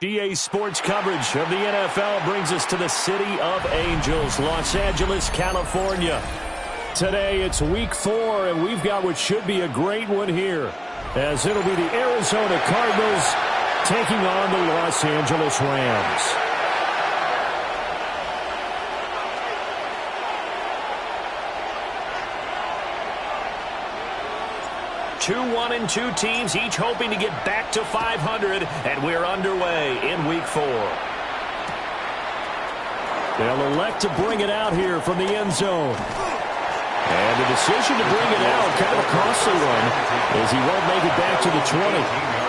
GA Sports coverage of the NFL brings us to the City of Angels, Los Angeles, California. Today it's week 4, and we've got what should be a great one here, as it'll be the Arizona Cardinals taking on the Los Angeles Rams. Two 1-2 teams, each hoping to get back to 500, and we're underway in week 4. They'll elect to bring it out here from the end zone. And the decision to bring it out, kind of a costly one, as he won't make it back to the 20.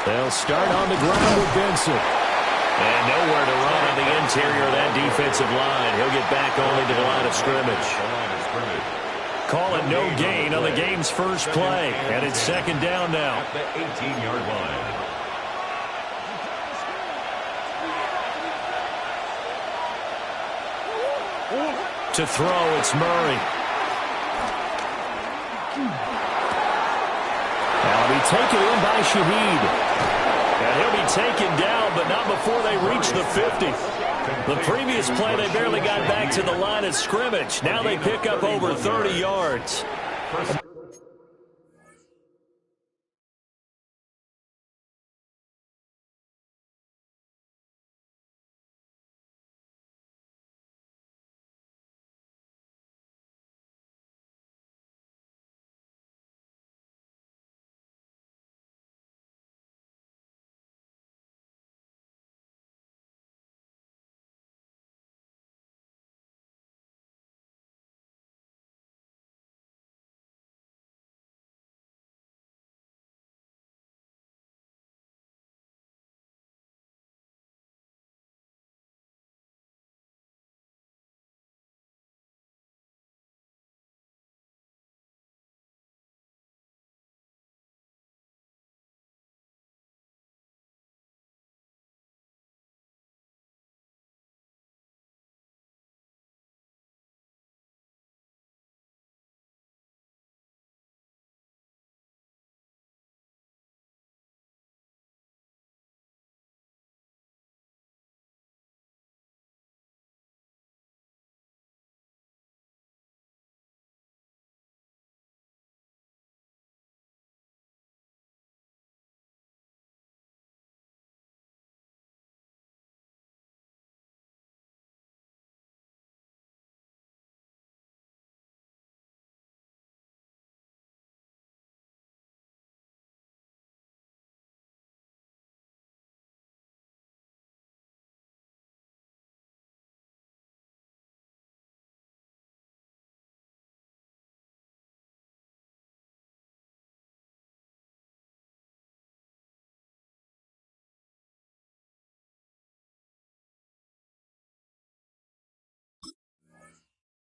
They'll start on the ground with Benson. And nowhere to run on the interior of that defensive line. He'll get back only to the line of scrimmage. Call it no gain on the game's first play. And it's second down now. At the 18-yard line. To throw, it's Murray. Now he'll be taken in by Shaheed. And he'll be taken down, but not before they reach the 50. The previous play, they barely got back to the line of scrimmage. Now they pick up over 30 yards.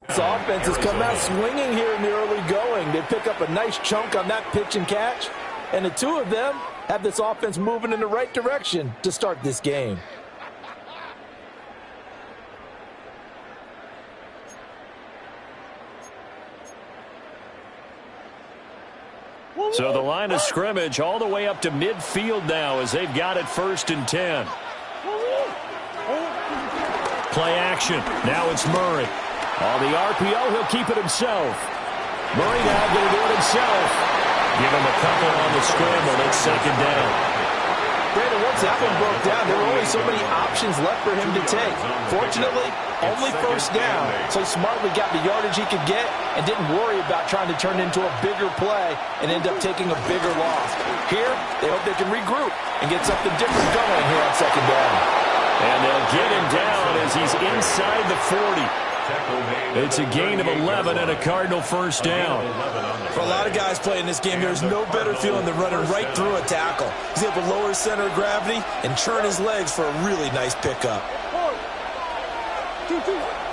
This offense has come out swinging here in the early going. They pick up a nice chunk on that pitch and catch, and the two of them have this offense moving in the right direction to start this game. So the line of scrimmage all the way up to midfield now as they've got it 1st and 10. Play action. Now it's Murray. On the RPO, he'll keep it himself. Murray now going to do it himself. Give him a couple on the scramble. It's second down. Brandon, once that one broke down, there were only so many options left for him to take. Fortunately, only 1st down, so he smartly got the yardage he could get and didn't worry about trying to turn it into a bigger play and end up taking a bigger loss. Here, they hope they can regroup and get something different going here on second down. And they'll get him down as he's inside the 40. It's a gain of 11 and a Cardinal 1st down. For a lot of guys playing this game, there's no better feeling than running right through a tackle. He's able to lower his center of gravity and churn his legs for a really nice pickup.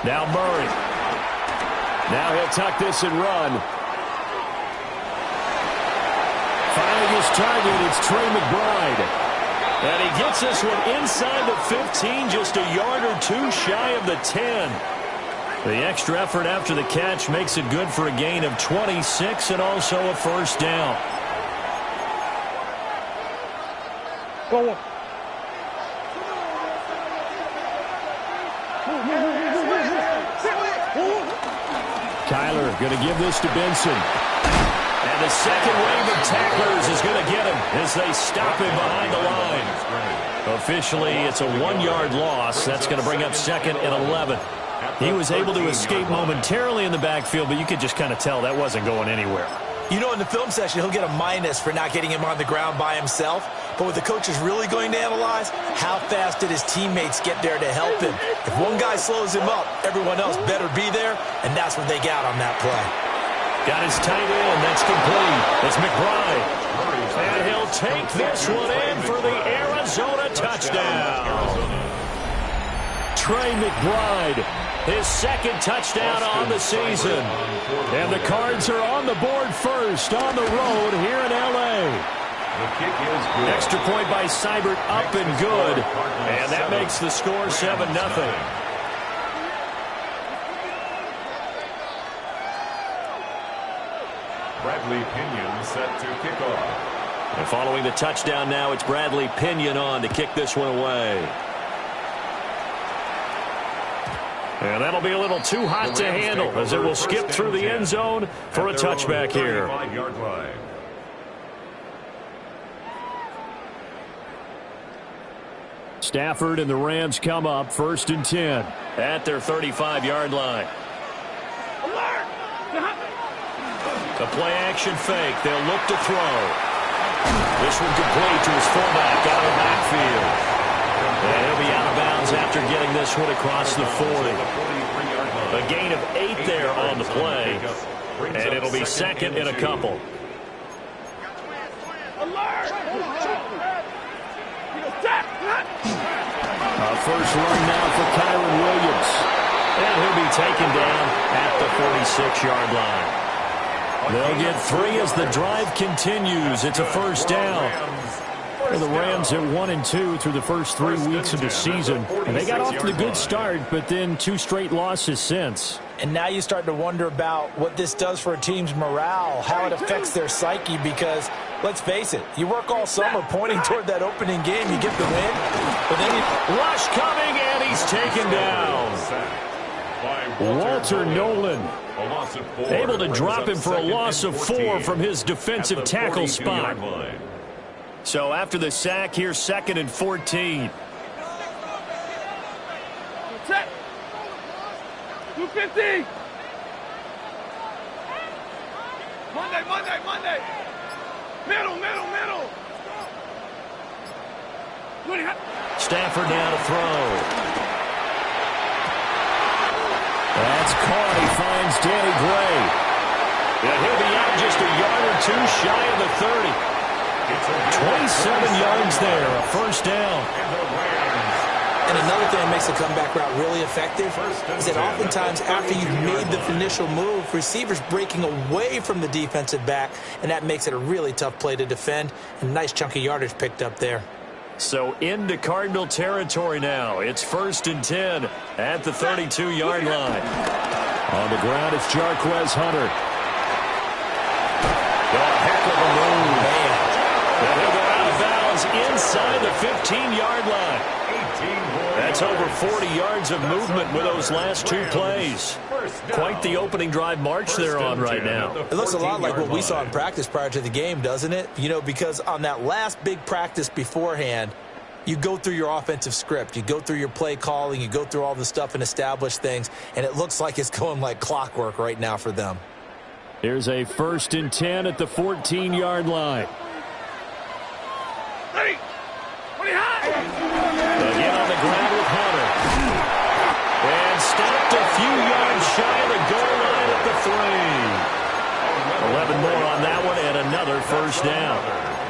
Now Murray. Now he'll tuck this and run. Finding his target, it's Trey McBride. And he gets this one inside the 15, just a yard or two shy of the 10. The extra effort after the catch makes it good for a gain of 26 and also a first down. Go. Kyler going to give this to Benson. And the second wave of tacklers is going to get him as they stop him behind the line. Officially, it's a 1-yard loss. That's going to bring up second and 11. He was able to escape momentarily in the backfield, but you could just kind of tell that wasn't going anywhere. You know, in the film session, he'll get a minus for not getting him on the ground by himself. But what the coach is really going to analyze, how fast did his teammates get there to help him? If one guy slows him up, everyone else better be there, and that's what they got on that play. Got his tight end. That's complete. It's McBride. And he'll take this one in for the Arizona touchdown. Trey McBride, his second touchdown on the season. And the Cards are on the board first on the road here in L.A. Extra point by Seibert up and good. And that makes the score 7-0. Bradley Pinion set to kick off. And following the touchdown now, it's Bradley Pinion on to kick this one away. And that'll be a little too hot to handle as it will skip through the end zone for a touchback here. Stafford and the Rams come up 1st and 10 at their 35-yard line. The play-action fake. They'll look to throw. This one complete to his fullback out of the backfield. And he'll be out of bounds after getting this one across the 40. A gain of 8 there on the play. And it'll be second and a couple. First run now for Kyron Williams. And he'll be taken down at the 46-yard line. They'll get 3 as the drive continues. It's a first down. And the Rams at 1-2 through the first 3 weeks of the season. And they got off to a good start, but then 2 straight losses since. And now you start to wonder about what this does for a team's morale, how it affects their psyche, because let's face it, you work all summer pointing toward that opening game, you get the win, but then rush coming, and he's taken down. Walter Nolan able to drop him for a loss of 4 from his defensive tackle spot. So after the sack, here's 2nd and 14. 250. Monday. Middle. Stafford now to throw. That's caught. He finds Danny Gray. And he'll be out just a yard or 2 shy of the 30. 27 yards there, a first down. And another thing that makes the comeback route really effective is that oftentimes after you've made the initial move, receivers breaking away from the defensive back, and that makes it a really tough play to defend. And nice chunk of yardage picked up there. So into Cardinal territory now. It's 1st and 10 at the 32-yard line. On the ground, it's Jarquez Hunter. A heck of a move. Man. And he'll go out of bounds inside the 15-yard line. That's over 40 yards of movement with those last 2 plays. Quite the opening drive march they're on right now. It looks a lot like what we saw in practice prior to the game, doesn't it? You know, because on that last big practice beforehand, you go through your offensive script. You go through your play calling. You go through all the stuff and establish things. And it looks like it's going like clockwork right now for them. Here's a 1st and 10 at the 14-yard line. Again on the ground with Hunter. And stopped a few yards shy of the goal line at the 3. 11 more on that one and another first down.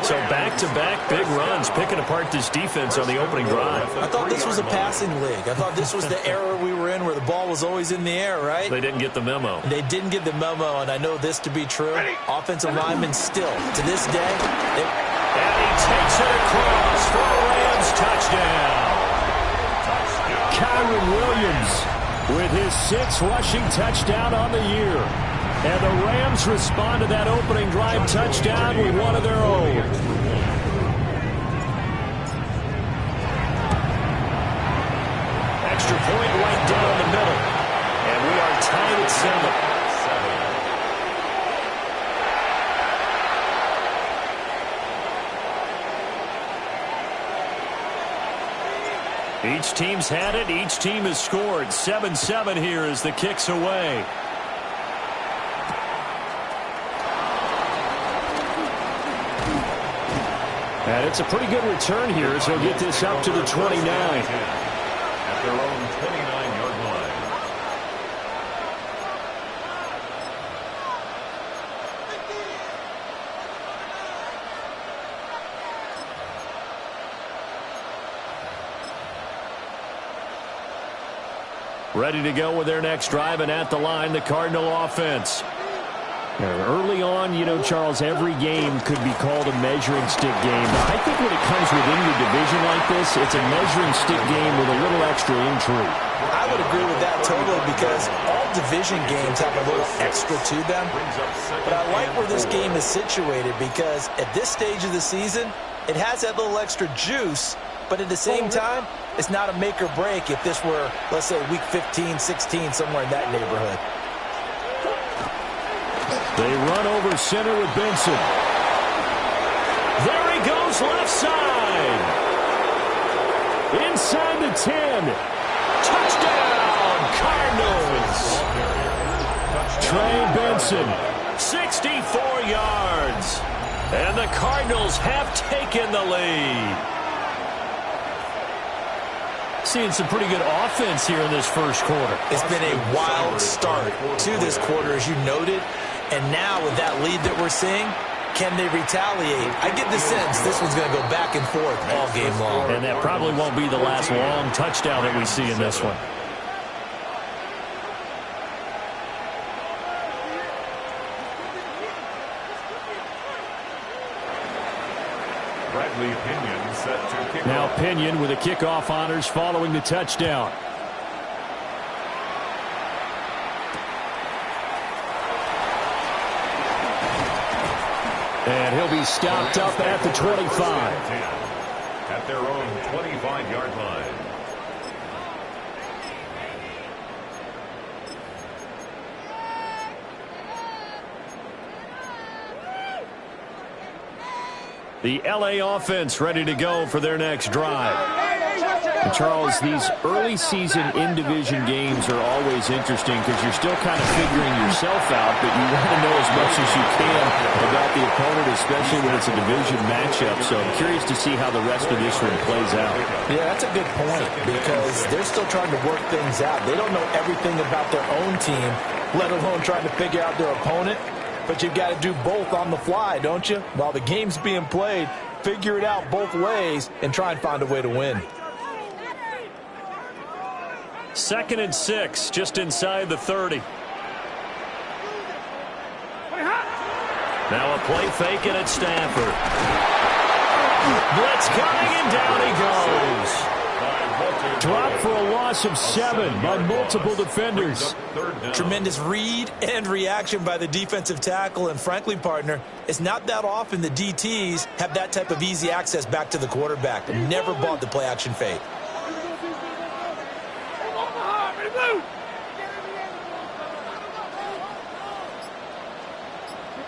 So back-to-back big runs, picking apart this defense on the opening drive. I thought this was a passing league. I thought this was the era we were in where the ball was always in the air, right? They didn't get the memo. They didn't get the memo, and I know this to be true. Offensive linemen still, to this day. And he takes it across for a 6th rushing touchdown on the year. And the Rams respond to that opening drive touchdown with one of their own. Extra point right down the middle. And we are tied at 7. Each team's had it. Each team has scored. 7-7 here as the kick's away. And it's a pretty good return here as he'll get this up to the 29. At their own 29-yard line. Ready to go with their next drive, and at the line, the Cardinal offense. Early on, you know, Charles, every game could be called a measuring stick game. But I think when it comes within your division like this, it's a measuring stick game with a little extra intrigue. I would agree with that totally because all division games have a little extra to them. But I like where this game is situated because at this stage of the season, it has that little extra juice. But at the same time, it's not a make or break if this were, let's say, week 15, 16, somewhere in that neighborhood. They run over center with Benson. There he goes left side. Inside the 10. Touchdown, Cardinals. Trey Benson, 64 yards. And the Cardinals have taken the lead. Seeing some pretty good offense here in this first quarter. It's been a wild start to this quarter, as you noted. And now with that lead that we're seeing, can they retaliate? I get the sense this one's going to go back and forth all game long. And that probably won't be the last long touchdown that we see in this one. Bradley Pinion set to kick Now off. Pinion with the kickoff honors following the touchdown. And he'll be stopped up at the 25. At their own 25-yard line. The LA offense ready to go for their next drive. And Charles, these early season in-division games are always interesting because you're still kind of figuring yourself out, but you want to know as much as you can about the opponent, especially when it's a division matchup. So I'm curious to see how the rest of this one plays out. Yeah, that's a good point because they're still trying to work things out. They don't know everything about their own team, let alone trying to figure out their opponent. But you've got to do both on the fly, don't you? While the game's being played, figure it out both ways and try and find a way to win. 2nd and 6, just inside the 30. Now a play fake and it's Stafford. Blitz coming and down he goes. Dropped for a loss of 7 by multiple defenders. Tremendous read and reaction by the defensive tackle. And frankly, partner, it's not that often the DTs have that type of easy access back to the quarterback. Never bought the play action fake.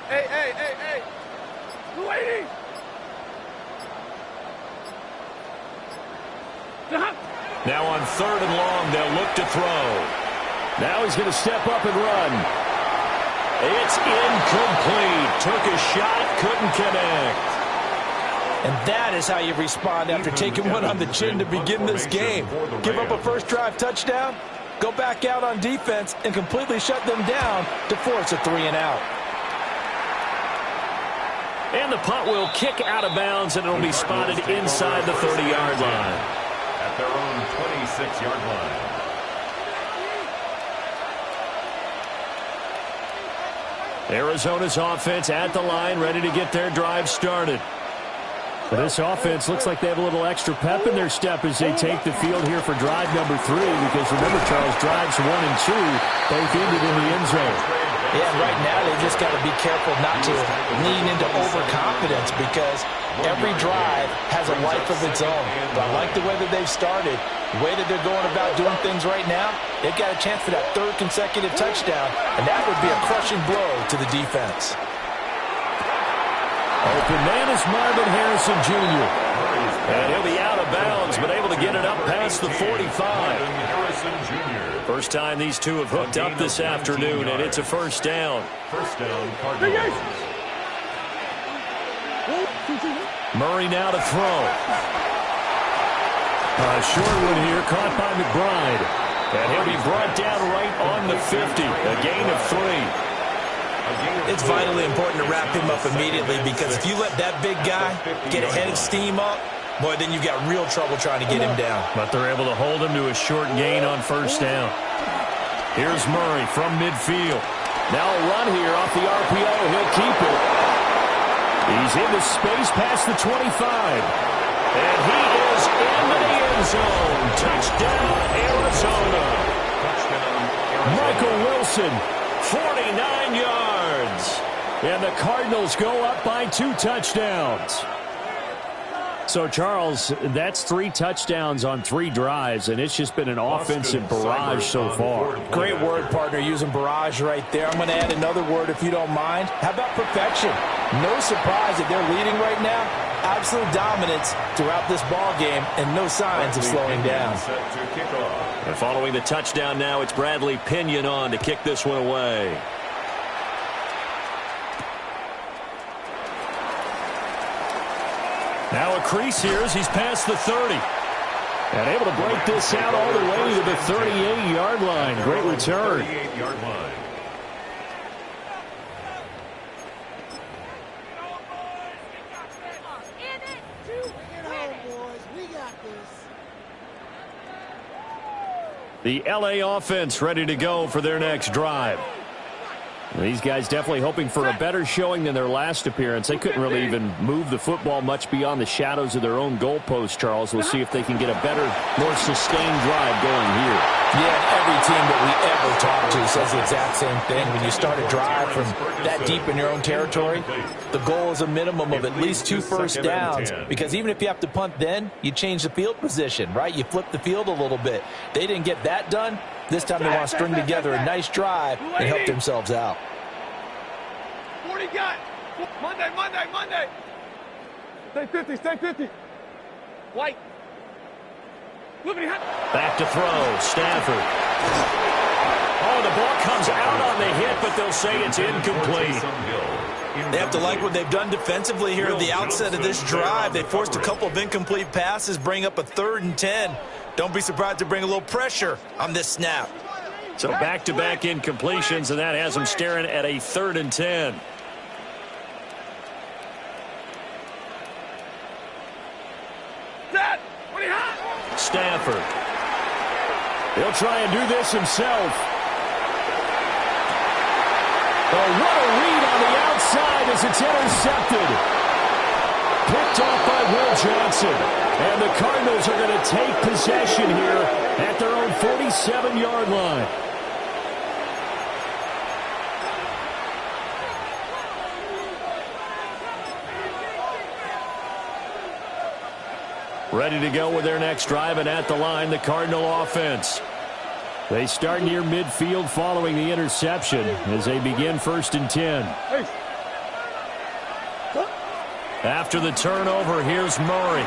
Hey. Waiting. Now on 3rd and long, they'll look to throw. Now he's going to step up and run. It's incomplete. Took a shot, couldn't connect. And that is how you respond after taking one on the chin to begin this game. Give up a first drive touchdown, go back out on defense, and completely shut them down to force a 3-and-out. And the punt will kick out of bounds, and it'll be spotted inside the 30-yard line. At their own 26-yard line. Arizona's offense at the line, ready to get their drive started. But this offense looks like they have a little extra pep in their step as they take the field here for drive number 3. Because remember, Charles, drives 1 and 2 both ended in the end zone. Yeah, right now they've just got to be careful not to lean into overconfidence because every drive has a life of its own. But I like the way that they've started, the way that they're going about doing things right now. They've got a chance for that 3rd consecutive touchdown, and that would be a crushing blow to the defense. Open man is Marvin Harrison Jr. And he'll be out of bounds, but able to get it up past the 45. First time these two have hooked up this afternoon, and it's a first down. First down, Cardinals. Murray now to throw. A short one here, caught by McBride. And he'll be brought down right on the 50. A gain of 3. It's vitally important to wrap him up immediately because if you let that big guy get a head of steam up, boy, then you've got real trouble trying to get him down. But they're able to hold him to a short gain on first down. Here's Murray from midfield. Now a run here off the RPO. He'll keep it. He's into space past the 25. And he is into the end zone. Touchdown, Arizona. Michael Wilson, 49 yards. And the Cardinals go up by 2 touchdowns. So, Charles, that's 3 touchdowns on 3 drives, and it's just been an offensive barrage so far. Great word, partner, using barrage right there. I'm going to add another word if you don't mind. How about perfection? No surprise that they're leading right now. Absolute dominance throughout this ball game and no signs of slowing down. And following the touchdown now, it's Bradley Pinion on to kick this one away. Now a crease here as he's past the 30. And able to break this out all the way to the 38-yard line. Great return. 38-yard line. The LA offense ready to go for their next drive. These guys definitely hoping for a better showing than their last appearance. They couldn't really even move the football much beyond the shadows of their own goalpost, Charles. We'll see if they can get a better, more sustained drive going here. Yeah, every team that we ever talk to says the exact same thing. When you start a drive from that deep in your own territory, the goal is a minimum of at least 2 first downs. Because even if you have to punt then, you change the field position, right? You flip the field a little bit. They didn't get that done. This time they want to string together a nice drive and help themselves out. 40 got. Monday. Stay 50, stay 50. White. Back to throw, Stafford. Oh, the ball comes out on the hit, but they'll say it's incomplete. They have to like what they've done defensively here at the outset of this drive. They forced a couple of incomplete passes, bring up a 3rd and 10. Don't be surprised to bring a little pressure on this snap. So back-to-back incompletions, and that has them staring at a 3rd and 10. Stafford. He'll try and do this himself. Oh, what a read on the outside as it's intercepted. Picked off by Will Johnson. And the Cardinals are going to take possession here at their own 47-yard line. Ready to go with their next drive, and at the line, the Cardinal offense. They start near midfield following the interception as they begin 1st and 10. After the turnover, here's Murray.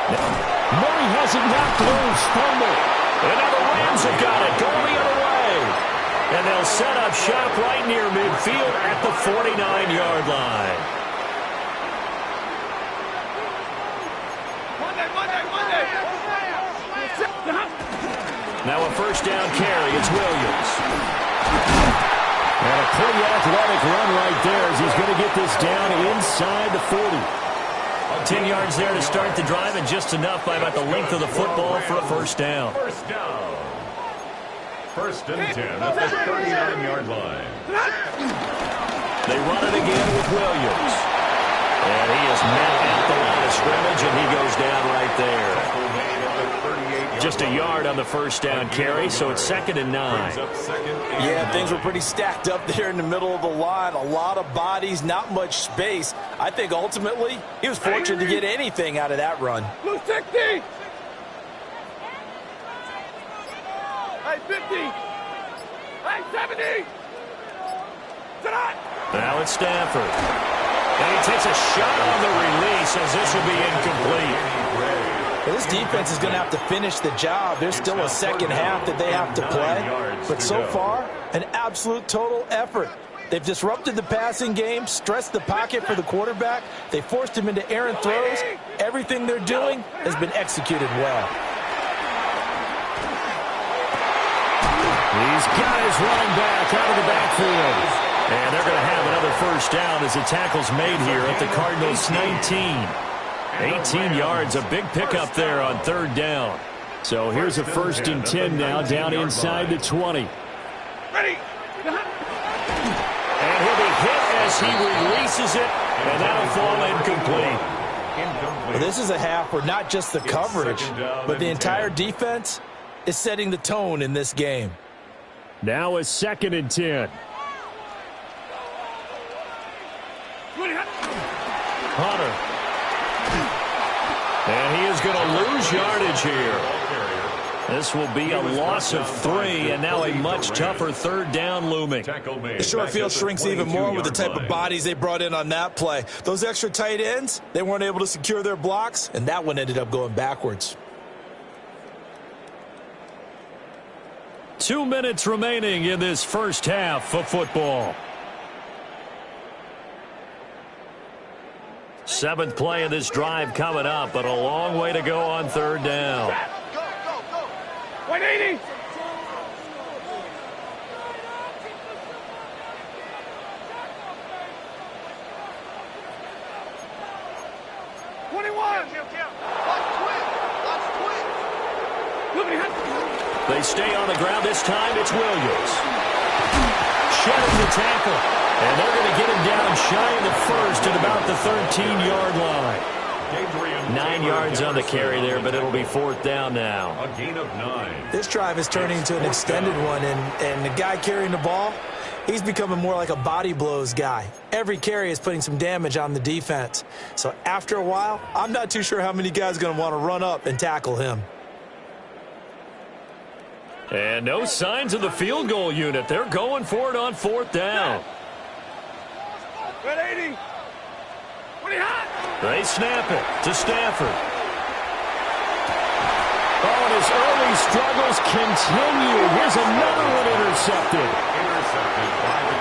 Murray has it knocked loose, fumble. And now the Rams have got it, going the other way. And they'll set up shop right near midfield at the 49-yard line. Now a first down carry. It's Williams. And a pretty athletic run right there as he's going to get this down inside the 40. 10 yards there to start the drive, and just enough by about the length of the football for a first down. First down. 1st and 10 at the 39-yard line. They run it again with Williams. And he is met at the line of scrimmage, and he goes down right there. Just a yard on the first down carry, so it's 2nd and 9. Yeah, things were pretty stacked up there in the middle of the line. A lot of bodies, not much space. I think ultimately he was fortunate to get anything out of that run. Blue 60. Hey, 50. Hey, 70. Now it's Stafford. And he takes a shot on the release as this will be incomplete. Well, this defense is going to have to finish the job. There's still a second half that they have to play. But so far, an absolute total effort. They've disrupted the passing game, stressed the pocket for the quarterback. They forced him into errant throws. Everything they're doing has been executed well. He's got his running back out of the backfield. And they're going to have another first down as the tackle's made here at the Cardinals' 19. 18 yards, a big pickup there on 3rd down. So here's a 1st and 10 now, down inside the 20. Ready. And he'll be hit as he releases it, and that'll fall incomplete. Well, this is a half where not just the coverage, but the entire defense is setting the tone in this game. Now a 2nd and 10. Hunter. And he is going to lose yardage here. This will be a loss of 3, and now a much tougher 3rd down looming. The short field shrinks even more with the type of bodies they brought in on that play. Those extra tight ends, they weren't able to secure their blocks, and that one ended up going backwards. 2 minutes remaining in this first half of football. 7th play of this drive coming up, but a long way to go on 3rd down. 180. They stay on the ground this time. It's Williams. Shedding the tackle. And they're going to get him down shy of the 1st at about the 13-yard line. 9 yards on the carry there, but it'll be 4th down now. A gain of 9. This drive is turning into an extended one, and the guy carrying the ball, he's becoming more like a body blows guy. Every carry is putting some damage on the defense. So after a while, I'm not too sure how many guys are going to want to run up and tackle him. And no signs of the field goal unit. They're going for it on 4th down. 180. They snap it to Stafford. Oh, and his early struggles continue. Here's another one intercepted.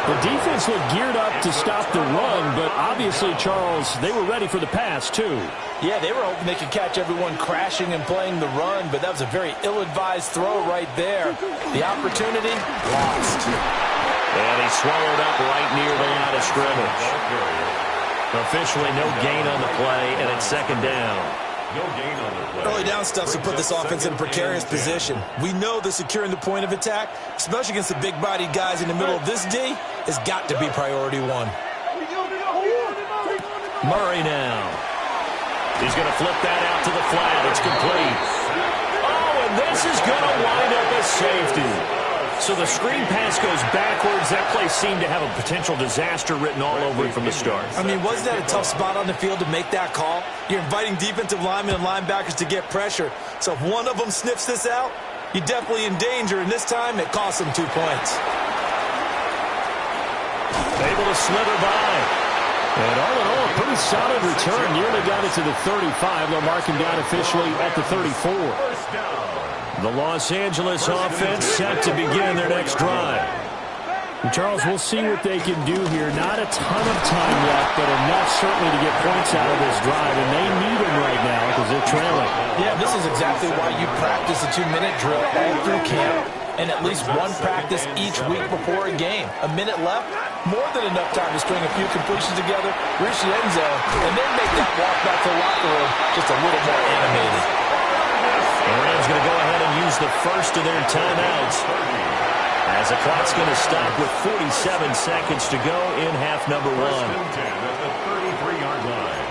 The defense looked geared up to stop the run, but obviously, Charles, they were ready for the pass, too. Yeah, they were hoping they could catch everyone crashing and playing the run, but that was a very ill-advised throw right there. The opportunity, lost. And he swallowed up right near the line of scrimmage. Officially no gain on the play, and it's 2nd down. No gain on the play. Early down stuff to put this offense in a precarious position. We know that securing the point of attack, especially against the big-bodied guys in the middle of this D, has got to be priority 1. Murray now. He's going to flip that out to the flat. It's complete. Oh, and this is going to wind up as safety. So the screen pass goes backwards. That play seemed to have a potential disaster written all over it from the start. I mean, wasn't that a tough spot on the field to make that call? You're inviting defensive linemen and linebackers to get pressure. So if one of them sniffs this out, you're definitely in danger, and this time it costs them 2 points. Able to slither by. And all in all, a pretty solid return. Nearly got it to the 35. They'll mark him down officially at the 34. The Los Angeles offense set to begin their next drive. And Charles, we'll see what they can do here. Not a ton of time left, but enough certainly to get points out of this drive. And they need them right now because they're trailing. Yeah, this is exactly why you practice a 2-minute drill all through camp and at least one practice each week before a game. A minute left, more than enough time to string a few completions together, reach the end zone, and then make that walk back to the locker room just a little more animated. The Rams going to go ahead and use the first of their timeouts as the clock's going to stop with 47 seconds to go in half number 1. First and 10 at the 33-yard line.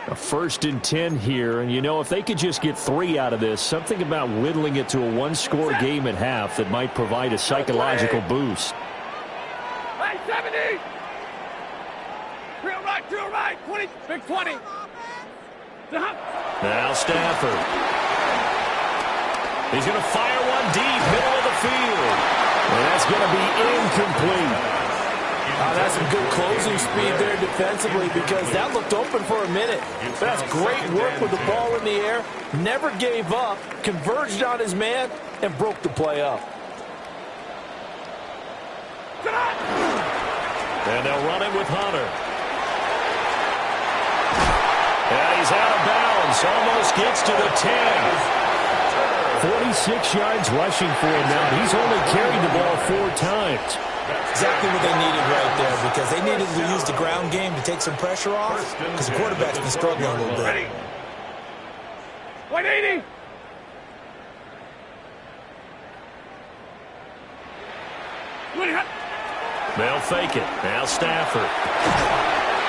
A 1st and 10 here, and you know, if they could just get 3 out of this, something about whittling it to a one-score game at half that might provide a psychological boost. Hey, 70! Drill right, 20, big 20. Now Stafford. He's going to fire one deep, middle of the field. And that's going to be incomplete. That's some good closing speed there defensively because that looked open for a minute. But that's great work with the ball in the air. Never gave up, converged on his man, and broke the play up. And they'll run it with Hunter. And he's out of bounds. Almost gets to the 10. 46 yards rushing for him now. He's only carried the ball 4 times. Exactly what they needed right there because they needed to use the ground game to take some pressure off because the quarterback's been struggling a little bit. 180. They'll fake it. Now Stafford.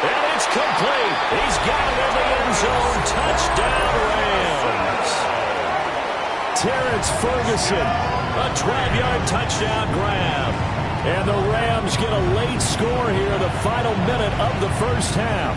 And it's complete. He's got it in the end zone. Touchdown, Rams. Terrence Ferguson, a 12-yard touchdown grab. And the Rams get a late score here in the final minute of the first half.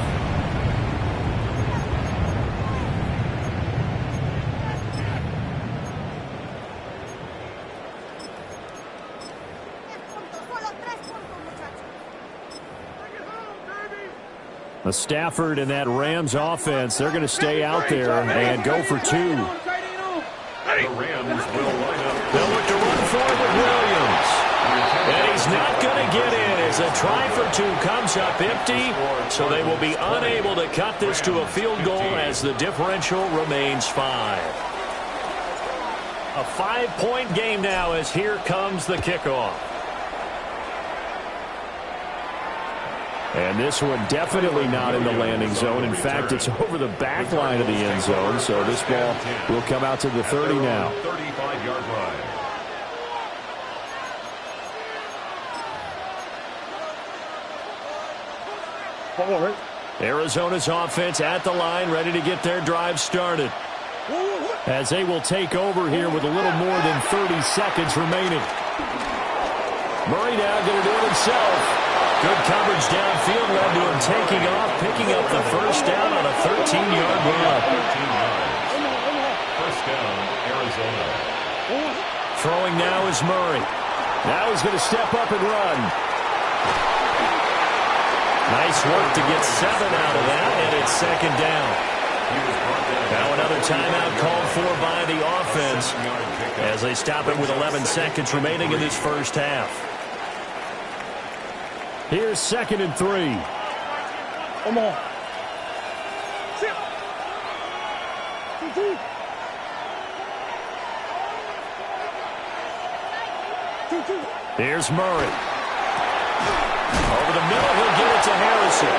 The Stafford and that Rams offense, they're going to stay out there and go for 2. The Rams will line up. They'll look to run for it with Williams. And he's not going to get in as a try for 2 comes up empty. So they will be unable to cut this to a field goal as the differential remains 5. A 5-point game now as here comes the kickoff. And this one definitely not in the landing zone. In fact, it's over the back line of the end zone. So this ball will come out to the 30 now. 35-yard line. Arizona's offense at the line, ready to get their drive started. As they will take over here with a little more than 30 seconds remaining. Murray now going to do it himself. Good coverage downfield led to him taking off, picking up the first down on a 13-yard run. 13 yards. First down, Arizona. Throwing now is Murray. Now he's going to step up and run. Nice work to get 7 out of that, and it's 2nd down. Now another timeout called for by the offense as they stop it with 11 seconds remaining in this first half. Here's 2nd and 3. Come on. Here's Murray. Over the middle, he'll give it to Harrison.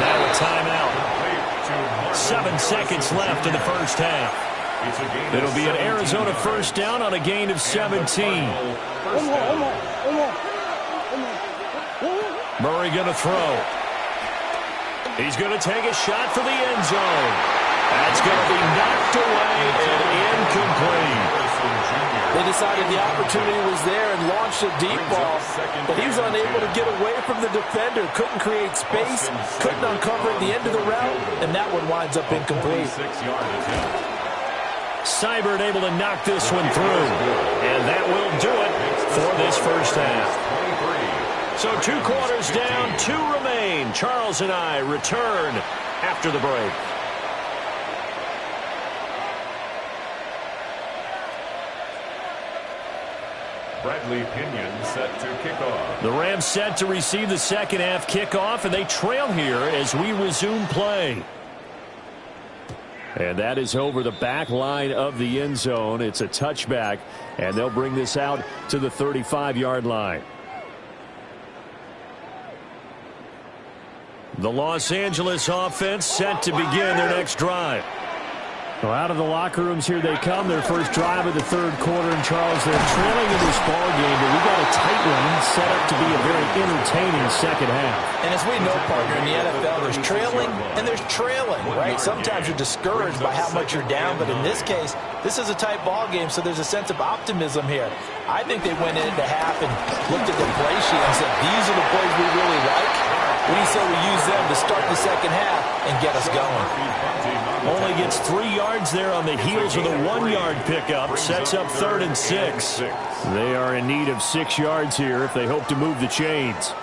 Now a timeout. 7 seconds left in the first half. It'll be an Arizona first down on a gain of 17. Murray going to throw. He's going to take a shot for the end zone. That's going to be knocked away and incomplete. They decided the opportunity was there and launched a deep ball, but he was unable to get away from the defender, couldn't create space, couldn't uncover at the end of the route, and that one winds up incomplete. Seibert able to knock this one through, and that will do it for this first half. So 2 quarters down, 2 remain. Charles and I return after the break. Bradley Pinion set to kick off. The Rams set to receive the second half kickoff, and they trail here as we resume play. And that is over the back line of the end zone. It's a touchback, and they'll bring this out to the 35-yard line. The Los Angeles offense set to begin their next drive. Well, out of the locker rooms here they come. Their first drive of the third quarter. And, Charles, they're trailing in this ball game, but we got a tight one set up to be a very entertaining second half. And as we know, partner, in the NFL, there's trailing and there's trailing, right? Sometimes you're discouraged by how much you're down, but in this case, this is a tight ball game, so there's a sense of optimism here. I think they went into half and looked at the play sheet and said, these are the plays we really like. We say we use them to start the second half and get us going. Only gets 3 yards there on the heels of the 1-yard pickup. Sets up 3rd and 6. They are in need of 6 yards here if they hope to move the chains.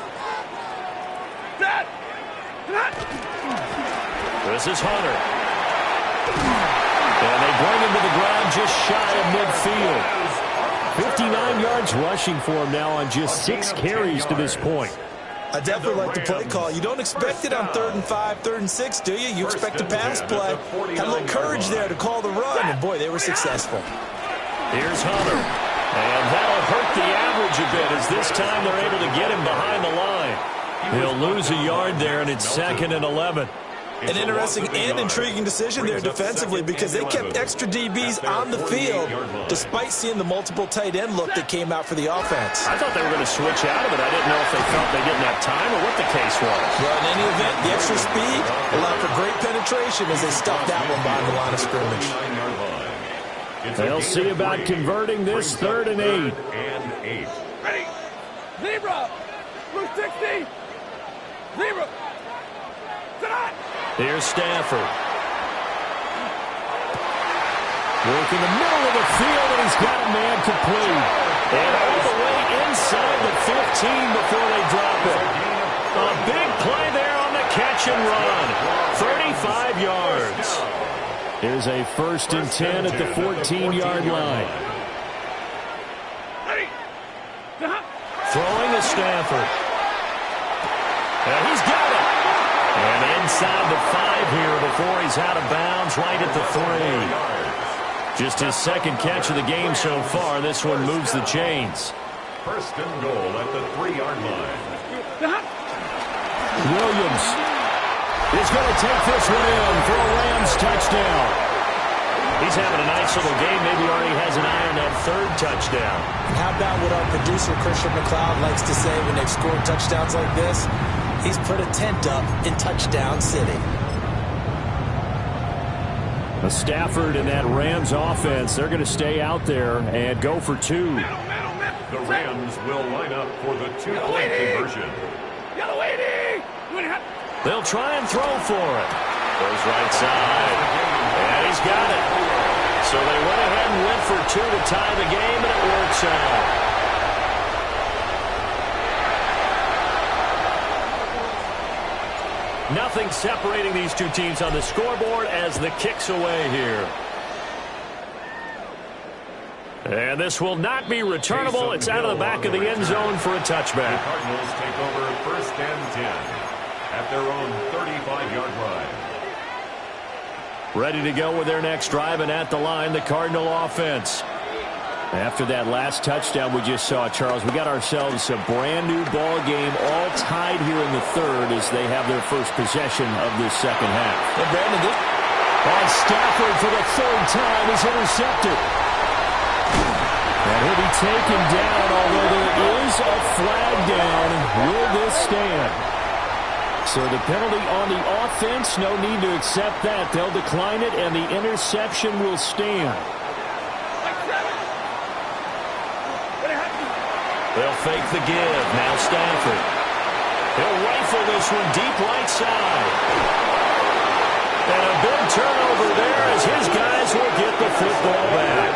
This is Hunter. And they bring him to the ground just shy of midfield. 59 yards rushing for him now on just 6 carries to this point. I definitely like the play call. You don't expect it on 3rd and 5, 3rd and 6, do you? You expect a pass play. Had a little courage there to call the run, and boy, they were successful. Here's Hunter. And that'll hurt the average a bit as this time they're able to get him behind the line. He'll lose a yard there, and it's 2nd and 11. An interesting and intriguing decision there defensively because they kept extra DBs on the field despite seeing the multiple tight end look that came out for the offense. I thought they were going to switch out of it. I didn't know if they felt they didn't have time or what the case was. Well, in any event, the extra speed allowed for great penetration as they stuffed that one behind the line of scrimmage. They'll see about converting this 3rd and 8. Ready. Zebra. Blue 60. Zebra. Here's Stafford. Working the middle of the field, and he's got a man complete. And all the way inside the 15 before they drop it. A big play there on the catch and run. 35 yards. Here's a 1st and 10 at the 14-yard line. Throwing to Stafford. And he's got it. And inside the 5 here before he's out of bounds, right at the 3. Just his 2nd catch of the game so far. This one moves the chains. 1st and goal at the 3-yard line. Williams is going to take this one in for a Rams touchdown. He's having a nice little game. Maybe already has an eye on that 3rd touchdown. And how about what our producer, Christian McLeod, likes to say when they've scored touchdowns like this? He's put a tent up in Touchdown City. Stafford and that Rams offense, they're going to stay out there and go for 2. The Rams will line up for the 2-point conversion. They'll try and throw for it. Goes right side. And he's got it. So they went ahead and went for 2 to tie the game, and it works out. Nothing separating these two teams on the scoreboard as the kick's away here. And this will not be returnable. It's out of the back of the end zone for a touchback. The Cardinals take over 1st and 10 at their own 35-yard line. Ready to go with their next drive, and at the line, the Cardinal offense. After that last touchdown we just saw, Charles, we got ourselves a brand-new ball game, all tied here in the 3rd as they have their first possession of this second half. And Brandon, and Stafford for the 3rd time is intercepted. And he'll be taken down, although there is a flag down. Will this stand? So the penalty on the offense, no need to accept that. They'll decline it, and the interception will stand. They'll fake the give. Now Stafford. He'll rifle this one deep right side. And a big turnover there as his guys will get the football back.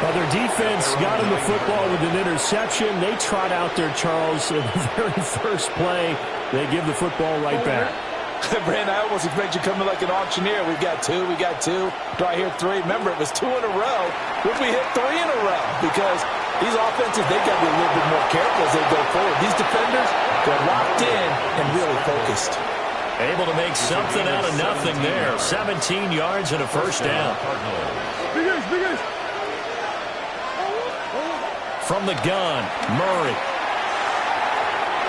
Well, their defense got him the football with an interception. They trot out there, Charles, in the very first play. They give the football right back. Brandon, I almost expect you coming like an auctioneer. We got 2. Do I hear 3? Remember, it was 2 in a row. What if we hit 3 in a row? Because these offenses, they got to be a little bit more careful as they go forward. These defenders, they're locked in and really focused. Able to make something out of nothing there. 17 yards and a 1st down. From the gun, Murray.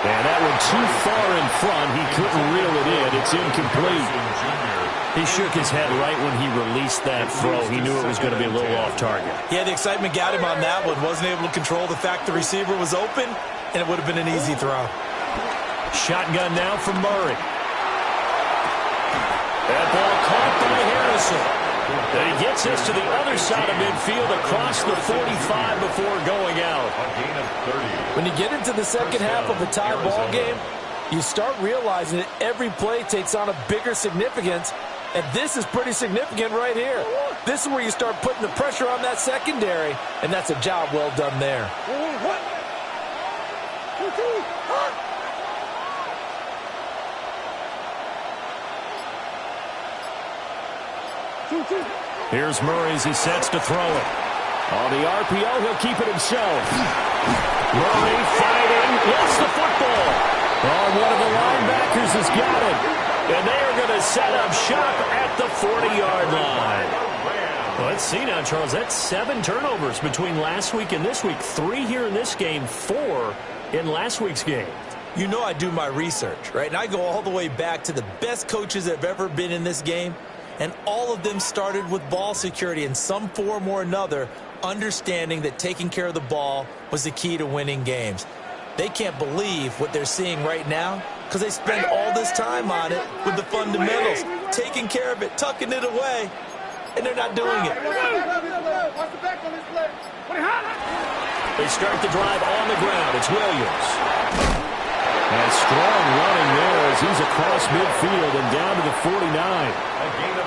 And that will thrown too far in front. He couldn't reel it in. It's incomplete. He shook his head right when he released that throw. He knew it was going to be a little off target. Yeah, the excitement got him on that one. Wasn't able to control the fact the receiver was open, and it would have been an easy throw. Shotgun now from Murray. That ball caught by Harrison. And he gets this to the other side of midfield across the 45 before going out. When you get into the second half of a tie ball game, you start realizing that every play takes on a bigger significance, and this is pretty significant right here. This is where you start putting the pressure on that secondary, and that's a job well done there. Here's Murray as he sets to throw it. On the RPO, he'll keep it himself. Murray fighting, lost the football. Oh, one of the linebackers has got it. And they are going to set up shop at the 40-yard line. Well, let's see now, Charles. That's 7 turnovers between last week and this week. 3 here in this game, 4 in last week's game. You know I do my research, right? And I go all the way back to the best coaches that have ever been in this game. And all of them started with ball security in some form or another, understanding that taking care of the ball was the key to winning games. They can't believe what they're seeing right now because they spend all this time on it with the fundamentals, taking care of it, tucking it away, and they're not doing it. They start the drive on the ground. It's Williams. And strong running there as he's across midfield and down to the 49.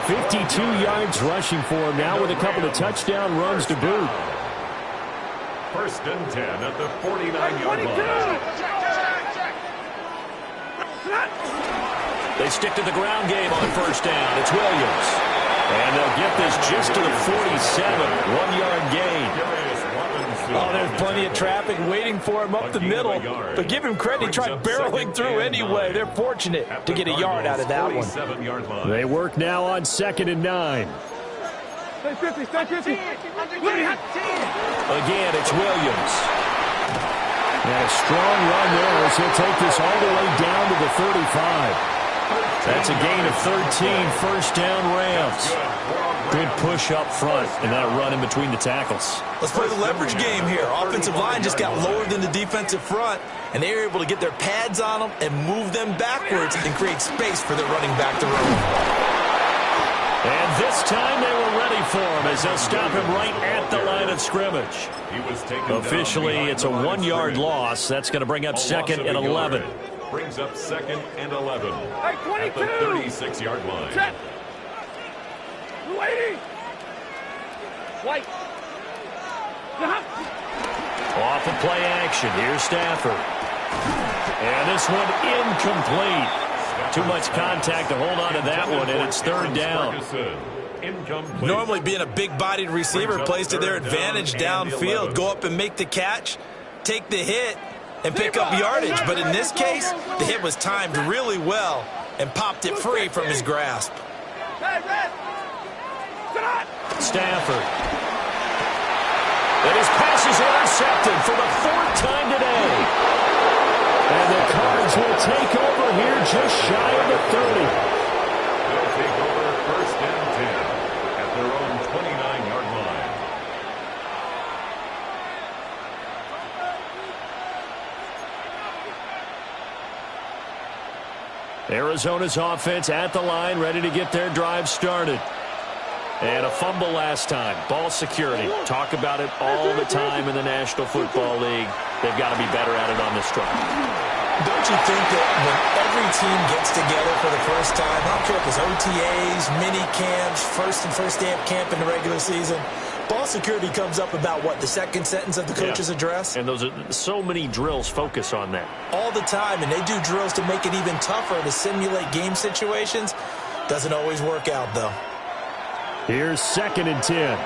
52 yards rushing for him now with a couple of touchdown runs to boot. First and 10 at the 49-yard line. They stick to the ground game on first down. It's Williams. And they'll get this just to the 47. 1-yard gain. Oh, there's plenty of traffic waiting for him up the middle. But give him credit, he tried barreling through anyway. They're fortunate to get a yard out of that one. They work now on 2nd and 9. Stay 50, stay 50. Again, it's Williams. And a strong run there as he'll take this all the way down to the 35. That's a gain of 13, first down Rams. Good push up front and that run in between the tackles. Let's play the leverage game here. Offensive line just got lower than the defensive front, and they were able to get their pads on them and move them backwards and create space for their running back to run. And this time they were ready for him as they'll stop him right at the line of scrimmage. Officially, it's a 1-yard loss. That's going to bring up 2nd and 11. Brings up 2nd and 11 at the 36-yard line. Check. Lady. White. Off of play action. Here's Stafford. And this one incomplete. Too much contact to hold on to that one, and it's 3rd down. Normally being a big-bodied receiver plays to their advantage downfield. Go up and make the catch, take the hit, and pick up yardage. But in this case, the hit was timed really well and popped it free from his grasp. Stafford. And his pass is intercepted for the 4th time today. And the Cards will take over here just shy of the 30. They'll take over 1st and 10 at their own 29-yard line. Arizona's offense at the line, ready to get their drive started. And a fumble last time. Ball security. Talk about it all the time in the National Football League. They've got to be better at it on this drive. Don't you think that when every team gets together for the first time, I don't care if it's OTAs, mini camps, first day of camp in the regular season, ball security comes up about what, the second sentence of the coach's address? And those are so many drills focus on that. All the time, and they do drills to make it even tougher to simulate game situations. Doesn't always work out, though. Here's 2nd and 10.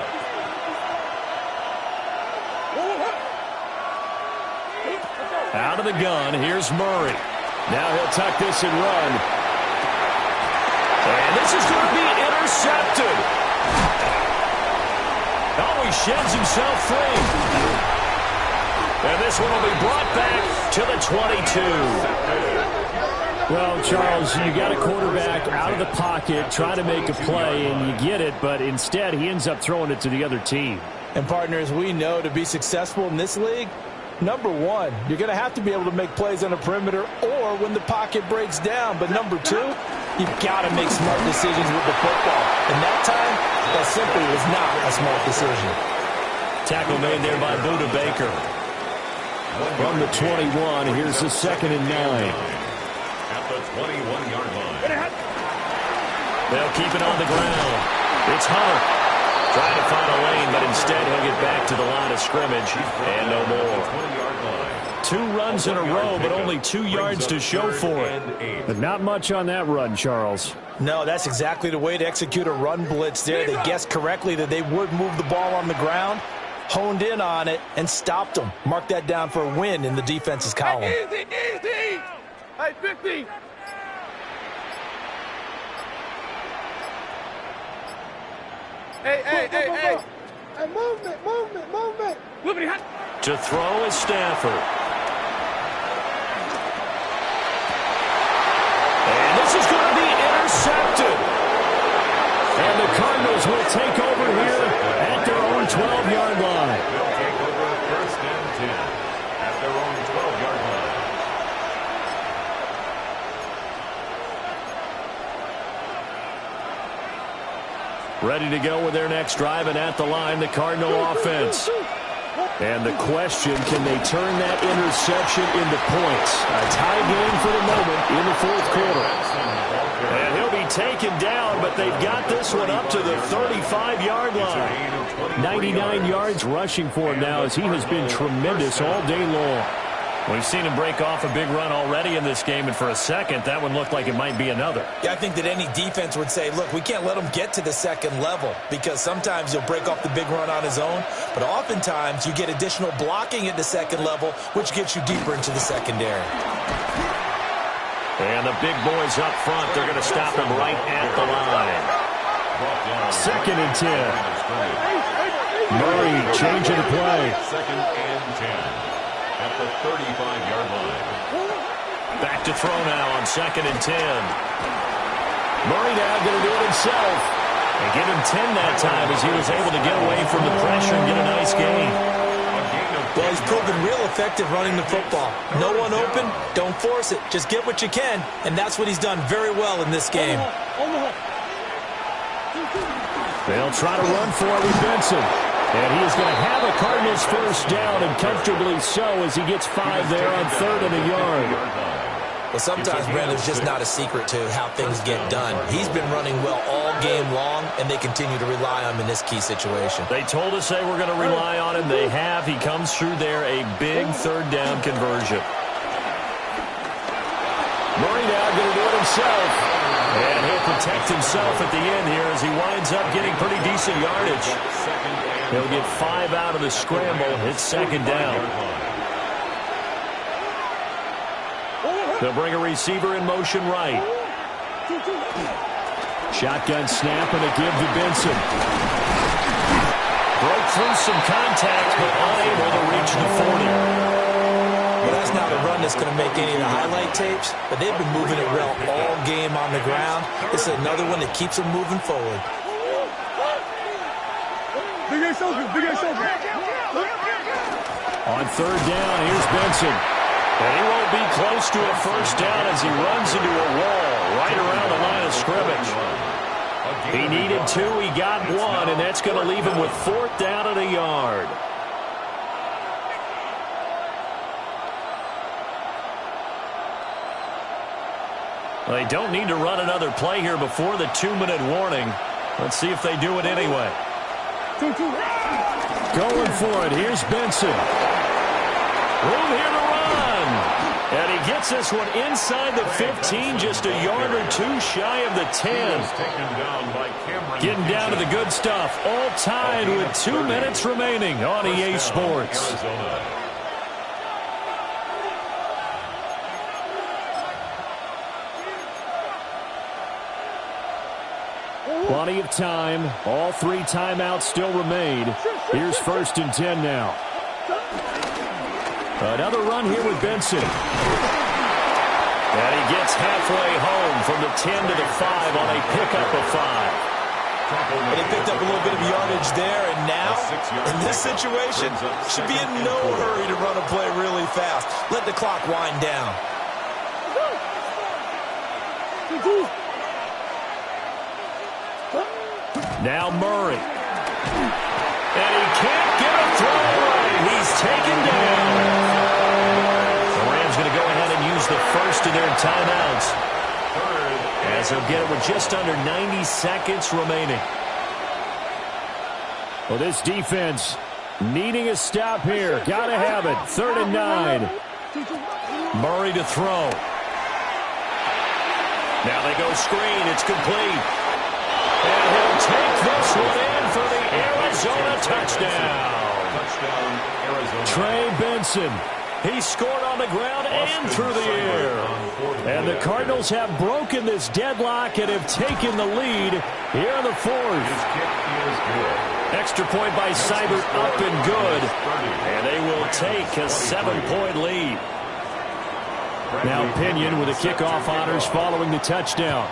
Out of the gun, here's Murray. Now he'll tuck this and run. And this is going to be intercepted. Oh, he sheds himself free. And this one will be brought back to the 22. Well, Charles, you got a quarterback out of the pocket trying to make a play, and you get it, but instead he ends up throwing it to the other team. And, partners, we know to be successful in this league, number one, you're going to have to be able to make plays on the perimeter or when the pocket breaks down. But number two, you've got to make smart decisions with the football. And that time, that simply was not a smart decision. Tackle made there by Buda Baker. From the 21, here's the 2nd and 9. At the 21-yard line. They'll keep it on the ground. It's Hunter. Trying to find a lane, but instead he'll get back to the line of scrimmage and no more. 2 runs in a row, but only 2 yards to show for it. But not much on that run, Charles. No, that's exactly the way to execute a run blitz there. They guessed correctly that they would move the ball on the ground, honed in on it, and stopped them. Mark that down for a win in the defense's column. Easy, easy. Hey, 50. Hey. Hey, movement. Moving hot. To throw is Stafford. And this is going to be intercepted. And the Cardinals will take over here at their own 12-yard line. They'll take over 1st and 10 at their own 12-yard line. Ready to go with their next drive, and at the line, the Cardinal offense. And the question, can they turn that interception into points? A tie game for the moment in the 4th quarter. And he'll be taken down, but they've got this one up to the 35-yard line. 99 yards rushing for him now, as he has been tremendous all day long. We've seen him break off a big run already in this game, and for a second, that one looked like it might be another. Yeah, I think that any defense would say, look, we can't let him get to the 2nd level, because sometimes he'll break off the big run on his own, but oftentimes you get additional blocking at the 2nd level, which gets you deeper into the secondary. And the big boys up front, they're going to stop him right at the line. 2nd and 10. Murray changing the play. 2nd and 10. At the 35-yard line. Back to throw now on 2nd and 10. Murray now going to do it himself. And give him 10 that time as he was able to get away from the pressure and get a nice gain. Well, he's proven real effective running the football. No one open, don't force it. Just get what you can, and that's what he's done very well in this game. They'll try to run for it with Benson. And he is going to have a Cardinals 1st down, and comfortably so, as he gets 5 there on 3rd and a yard. Well, sometimes, Brandon, it's just not a secret to how things get done. He's been running well all game long, and they continue to rely on him in this key situation. They told us they were going to rely on him. They have. He comes through there, a big 3rd down conversion. Murray now going to do it himself. And he'll protect himself at the end here as he winds up getting pretty decent yardage. He'll get 5 out of the scramble. It's 2nd down. They'll bring a receiver in motion right. Shotgun snap and a give to Benson. Broke through some contact, but unable to reach the 40. Well, that's not a run that's going to make any of the highlight tapes, but they've been moving it well all game on the ground. This is another one that keeps them moving forward. Big A Sophie. On 3rd down, here's Benson. And he won't be close to a 1st down as he runs into a wall right around the line of scrimmage. He needed 2, he got 1, and that's going to leave him with 4th down and a yard. Well, they don't need to run another play here before the 2-minute warning. Let's see if they do it anyway. Going for it. Here's Benson. Room here to run. And he gets this one inside the 15, just a yard or 2 shy of the 10. Getting down to the good stuff. All tied with 2 minutes remaining on EA Sports. Plenty of time. All 3 timeouts still remain. Here's 1st and 10 now. Another run here with Benson. And he gets halfway home from the 10 to the 5 on a pickup of 5. And he picked up a little bit of yardage there, and now, in this situation, should be in no hurry to run a play really fast. Let the clock wind down. Now Murray. And he can't get a throw away. He's taken down. The Rams going to go ahead and use the first of their timeouts, as they'll get it with just under 90 seconds remaining. Well, this defense needing a stop here. Got to have it. 3rd and 9. Murray to throw. Now they go screen. It's complete. And he'll take this one in for the Arizona touchdown. Trey Benson. He scored on the ground and through the air. And the Cardinals have broken this deadlock and have taken the lead here in the 4th. Extra point by Seibert, up and good. And they will take a 7-point lead. Now Pinion with the kickoff honors following the touchdown.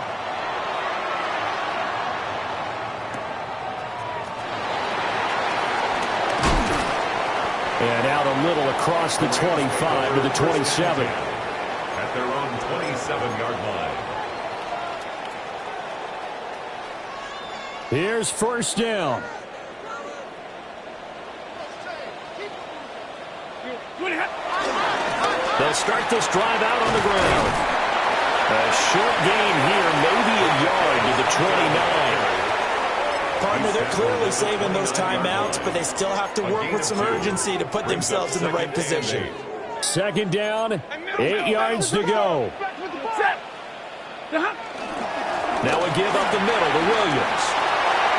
And out a little across the 25 to the 27. At their own 27-yard line. Here's first down. They'll start this drive out on the ground. A short gain here, maybe a yard to the 29. Partner, they're clearly saving those timeouts, but they still have to work with some urgency to put themselves in the right position. 2nd down, 8 yards to go. Now a give up the middle to Williams.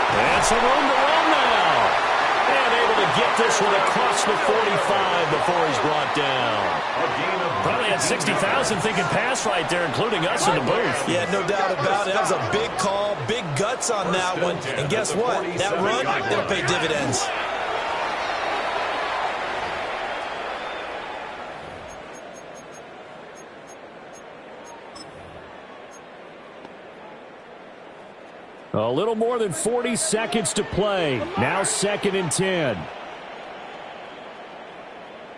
And some room to run now. And able to get this one across the 45 before he's brought down. Probably had 60,000 thinking pass right there, including us in the booth. Yeah, no doubt about it. That was a big call, big guts on that one. And guess what? That run, it'll pay dividends. A little more than 40 seconds to play. Now 2nd and 10.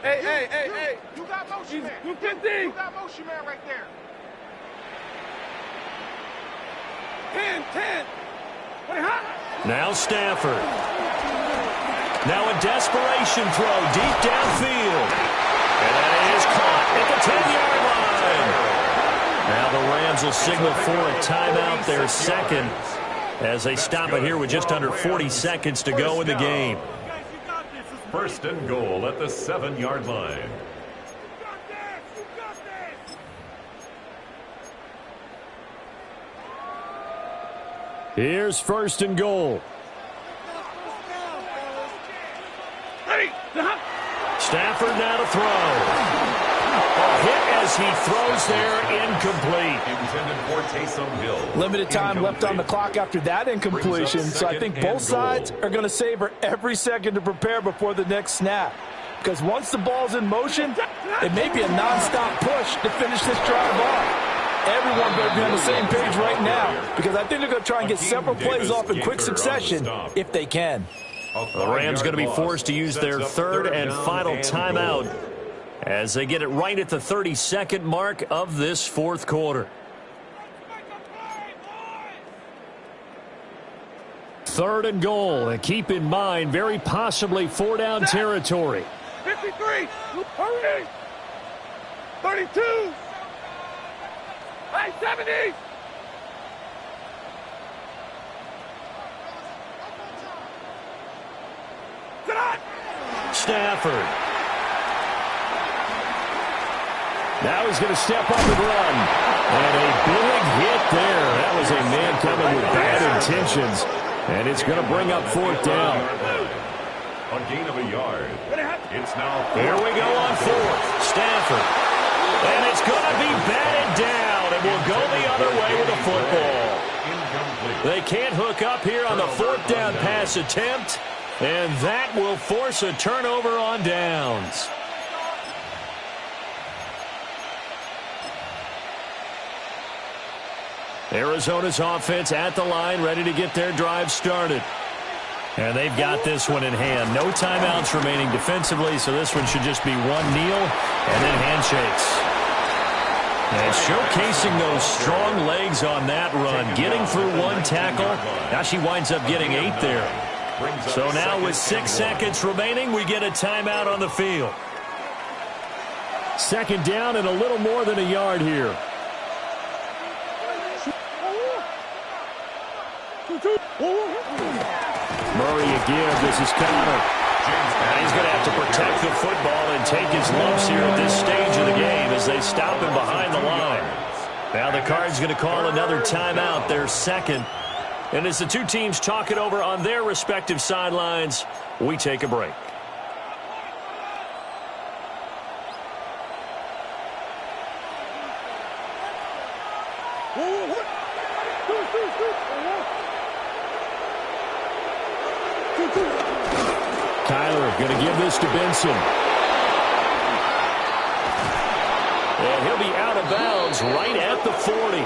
Hey. You got motion man. You got motion man right there. 10. Now Stafford. Now a desperation throw deep downfield. And that is caught at the 10-yard line. Now the Rams will signal for a timeout, their 2nd, as they stop it here with just under 40 seconds to go in the game. 1st and goal at the 7-yard line. Here's 1st and goal. Stafford now to throw. A hit as he throws there, incomplete. Intended for Taysom Hill. Limited time left on the clock after that incompletion, so I think both sides are going to savor every second to prepare before the next snap. Because once the ball's in motion, it may be a nonstop push to finish this drive off. Everyone better be on the same page right now, because I think they're going to try and get several plays off in quick succession if they can. The Rams going to be forced to use their 3rd and final timeout as they get it right at the 32nd mark of this 4th quarter. 3rd and goal, and keep in mind, very possibly 4-down territory. 53. Hurry. 32. Hey, 70. Stafford. Now he's going to step up and run. And a big hit there. That was a man coming with bad intentions. And it's going to bring up 4th down. A gain of a yard. It's now 4th. Here we go on 4th. Stafford. And it's going to be batted down. And we'll go the other way with the football. They can't hook up here on the 4th down pass attempt. And that will force a turnover on downs. Arizona's offense at the line, ready to get their drive started. And they've got this one in hand. No timeouts remaining defensively, so this one should just be one kneel and then handshakes. And showcasing those strong legs on that run. Getting through one tackle. Now she winds up getting 8 there. So now with 6 seconds remaining, we get a timeout on the field. Second down and a little more than a yard here. Murray again. This is Connor. And he's going to have to protect the football and take his lumps here at this stage of the game as they stop him behind the line. Now the Cards going to call another timeout, their second. And as the two teams talk it over on their respective sidelines, we take a break. Kyler going to give this to Benson. And he'll be out of bounds right at the 40.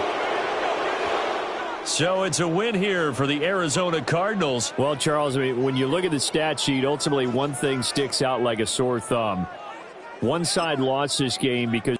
So it's a win here for the Arizona Cardinals. Well, Charles, I mean, when you look at the stat sheet, ultimately one thing sticks out like a sore thumb. One side lost this game because